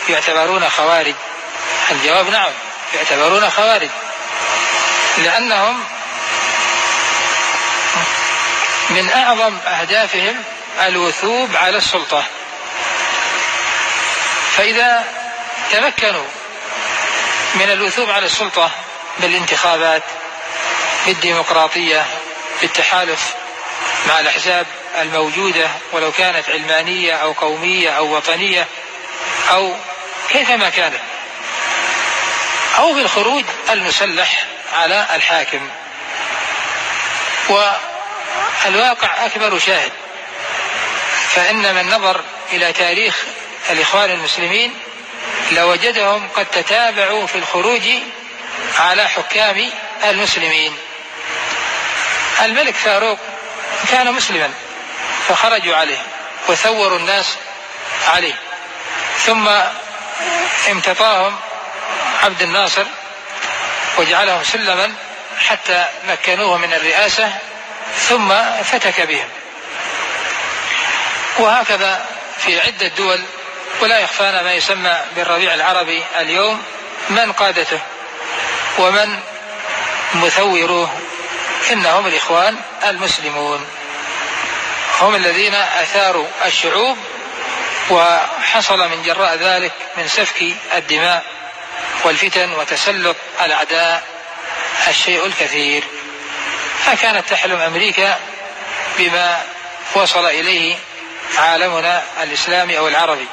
يعتبرون خوارج؟ الجواب نعم، يعتبرون خوارج، لأنهم من أعظم أهدافهم الوثوب على السلطة، فإذا تمكنوا من الوثوب على السلطة بالانتخابات، بالديمقراطية، بالتحالف مع الأحزاب الموجودة ولو كانت علمانية أو قومية أو وطنية أو كيفما كانت، أو بالخروج المسلح على الحاكم. والواقع أكبر شاهد، فإن من نظر إلى تاريخ الإخوان المسلمين لوجدهم قد تتابعوا في الخروج على حكام المسلمين. الملك فاروق كان مسلما فخرجوا عليه وثوروا الناس عليه، ثم امتطاهم عبد الناصر وجعلهم سلما حتى مكنوه من الرئاسة ثم فتك بهم، وهكذا في عدة دول. ولا يخفانا ما يسمى بالربيع العربي اليوم من قادته ومن مثوروه، إنهم الإخوان المسلمون، هم الذين أثاروا الشعوب، وحصل من جراء ذلك من سفك الدماء والفتن وتسلط الأعداء الشيء الكثير. فكانت تحلم أمريكا بما وصل إليه عالمنا الإسلامي أو العربي.